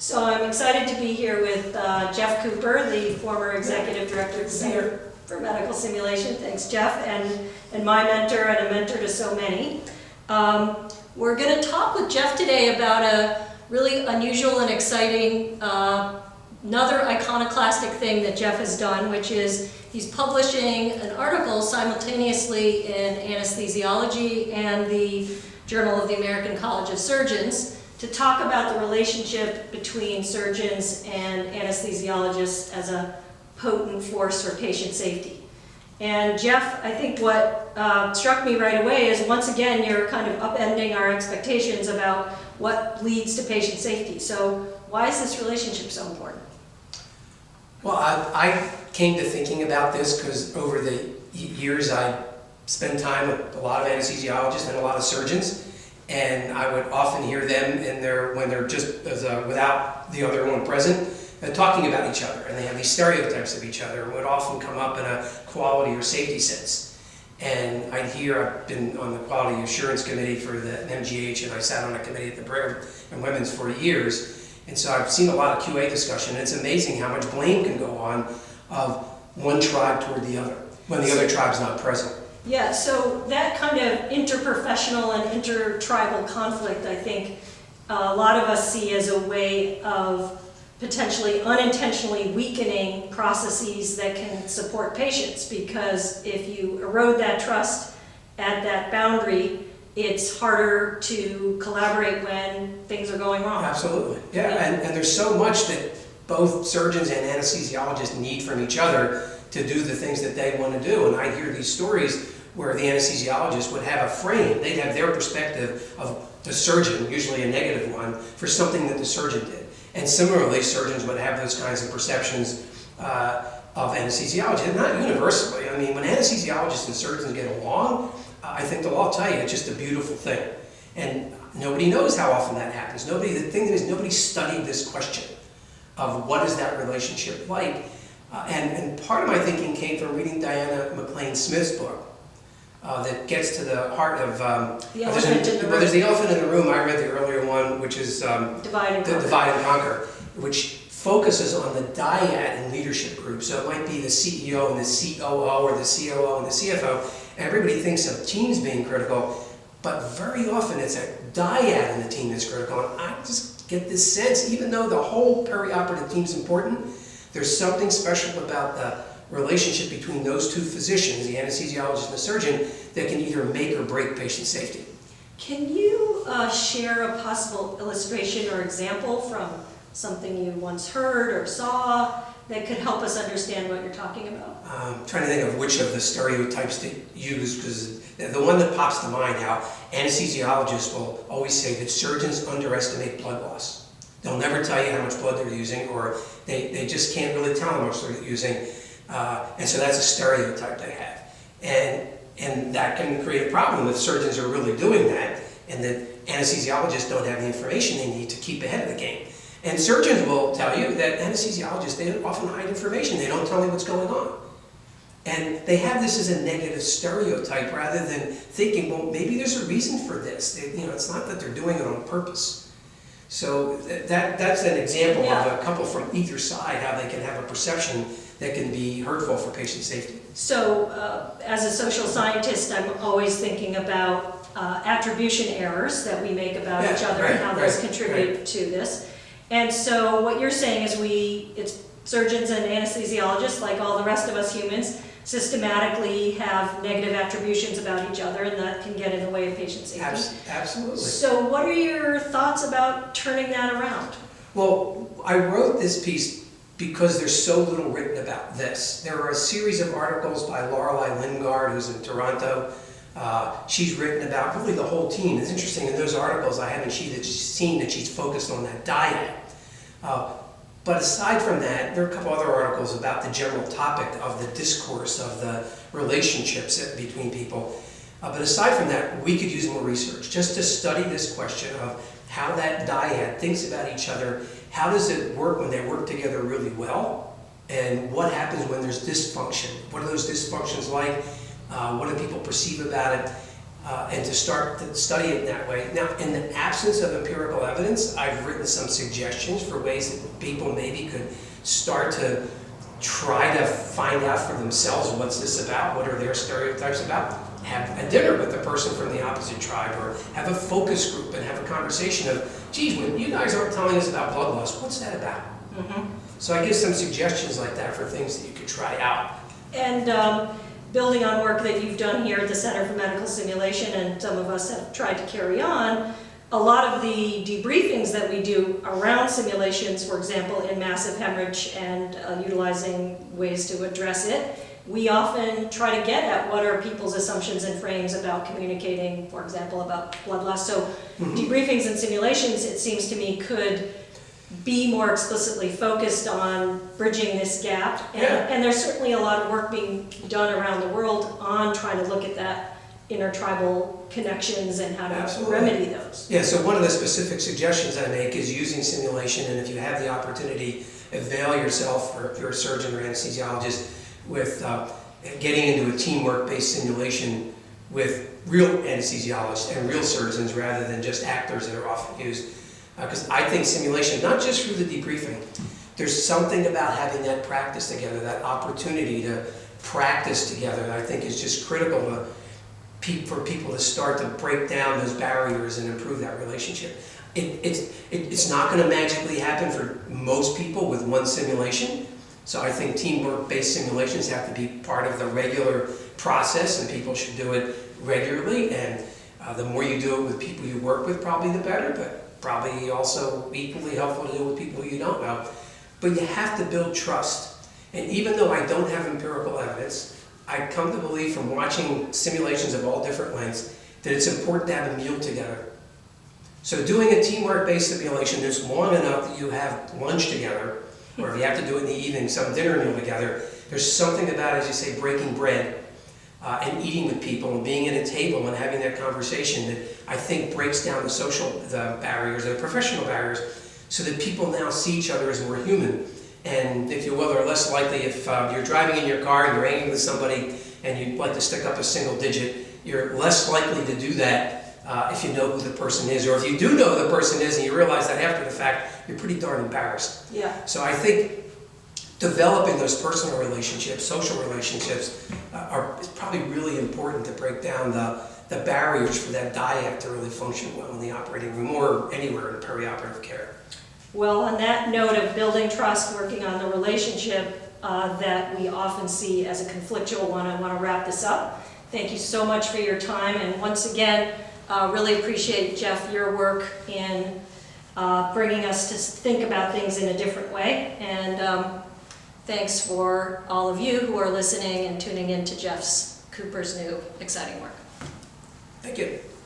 So I'm excited to be here with Jeff Cooper, the former Executive Director of the Center for Medical Simulation. Thanks, Jeff, and my mentor and a mentor to so many. We're going to talk with Jeff today about a really unusual and exciting, another iconoclastic thing that Jeff has done, which is he's publishing an article simultaneously in Anesthesiology and the Journal of the American College of Surgeons to talk about the relationship between surgeons and anesthesiologists as a potent force for patient safety. And Jeff, I think what struck me right away is once again you're kind of upending our expectations about what leads to patient safety. So why is this relationship so important? Well, I came to thinking about this because over the years I spent time with a lot of anesthesiologists and a lot of surgeons, and I would often hear them when they're just without the other one present, talking about each other, and they have these stereotypes of each other, and would often come up in a quality or safety sense. And I'd hear, I've been on the quality assurance committee for the MGH, and I sat on a committee at the Brigham and Women's for years, and so I've seen a lot of QA discussion, and it's amazing how much blame can go on of one tribe toward the other when the other tribe's not present. Yeah, so that kind of interprofessional and intertribal conflict, I think a lot of us see as a way of potentially unintentionally weakening processes that can support patients, because if you erode that trust at that boundary, it's harder to collaborate when things are going wrong. Absolutely, yeah, and there's so much that both surgeons and anesthesiologists need from each other to do the things that they want to do. And I hear these stories where the anesthesiologist would have a frame, they'd have their perspective of the surgeon, usually a negative one, for something that the surgeon did. And similarly, surgeons would have those kinds of perceptions of anesthesiology, and not universally. I mean, when anesthesiologists and surgeons get along, I think they'll all tell you it's just a beautiful thing. And nobody knows how often that happens. The thing is, nobody studied this question of what is that relationship like. And part of my thinking came from reading Diana McLean Smith's book that gets to the heart of... there's the elephant in the room. I read the earlier one, which is Divide and Conquer, which focuses on the dyad in leadership groups. So it might be the CEO and the COO, or the COO and the CFO. And everybody thinks of teams being critical, but very often it's a dyad in the team that's critical. And I just get this sense, even though the whole perioperative team is important, there's something special about the relationship between those two physicians, the anesthesiologist and the surgeon, that can either make or break patient safety. Can you share a possible illustration or example from something you once heard or saw that could help us understand what you're talking about? I'm trying to think of which of the stereotypes to use, because the one that pops to mind, how anesthesiologists will always say that surgeons underestimate blood loss. They'll never tell you how much blood they're using, or they just can't really tell how much they're using. And so that's a stereotype they have. And that can create a problem if surgeons are really doing that, and that anesthesiologists don't have the information they need to keep ahead of the game. And surgeons will tell you that anesthesiologists, they often hide information. They don't tell me what's going on. And they have this as a negative stereotype rather than thinking, well, maybe there's a reason for this. It's not that they're doing it on purpose. So that's an example of a couple from either side, how they can have a perception that can be hurtful for patient safety. So as a social scientist, I'm always thinking about attribution errors that we make about each other and how those contribute to this. And so what you're saying is it's surgeons and anesthesiologists, like all the rest of us humans, systematically have negative attributions about each other, and that can get in the way of patient safety. Absolutely. So what are your thoughts about turning that around? Well, I wrote this piece because there's so little written about this. There are a series of articles by Lorelei Lingard, who's in Toronto. She's written about really the whole team. It's interesting, in those articles I haven't seen that she's focused on that dyad. But aside from that, there are a couple other articles about the general topic of the discourse of the relationships between people. But aside from that, we could use more research just to study this question of how that dyad thinks about each other. How does it work when they work together really well? And what happens when there's dysfunction? What are those dysfunctions like? What do people perceive about it? and to start to study it that way. Now, in the absence of empirical evidence, I've written some suggestions for ways that people maybe could start to try to find out for themselves what's this about, what are their stereotypes about. Have a dinner with the person from the opposite tribe, or have a focus group and have a conversation of, geez, when you guys aren't telling us about blood loss, what's that about? So I give some suggestions like that for things that you could try out. And building on work that you've done here at the Center for Medical Simulation, and some of us have tried to carry on, a lot of the debriefings that we do around simulations, for example, in massive hemorrhage and utilizing ways to address it, we often try to get at what are people's assumptions and frames about communicating, for example, about blood loss. So debriefings and simulations, it seems to me, could be more explicitly focused on bridging this gap. And there's certainly a lot of work being done around the world on trying to look at that intertribal connections and how to remedy those. Yeah, so one of the specific suggestions I make is using simulation, and if you have the opportunity, avail yourself, or if you're a surgeon or anesthesiologist, with getting into a teamwork-based simulation with real anesthesiologists and real surgeons rather than just actors that are often used. Because I think simulation, not just through the debriefing, there's something about having that practice together, that opportunity to practice together that I think is just critical for people to start to break down those barriers and improve that relationship. It's not going to magically happen for most people with one simulation. So I think teamwork-based simulations have to be part of the regular process, and people should do it regularly. And the more you do it with people you work with, probably the better, but probably also equally helpful to do it with people you don't know. But you have to build trust. And even though I don't have empirical evidence, I come to believe from watching simulations of all different lengths that it's important to have a meal together. So doing a teamwork-based simulation that's long enough that you have lunch together, or if you have to do it in the evening, some dinner meal together, there's something about, as you say, breaking bread and eating with people and being at a table and having that conversation that I think breaks down the barriers, the professional barriers, so that people now see each other as more human. And if you will, are less likely, if you're driving in your car and you're angry with somebody and you'd like to stick up a single digit, you're less likely to do that if you know who the person is. Or if you do know who the person is and you realize that after the fact, you're pretty darn embarrassed. Yeah. So I think developing those personal relationships, social relationships, is probably really important to break down the barriers for that dyad to really function well in the operating room or anywhere in perioperative care. Well, on that note of building trust, working on the relationship that we often see as a conflictual one, I want to wrap this up. Thank you so much for your time, and once again, really appreciate, Jeff, your work in bringing us to think about things in a different way, and thanks for all of you who are listening and tuning in to Jeff Cooper's new exciting work. Thank you.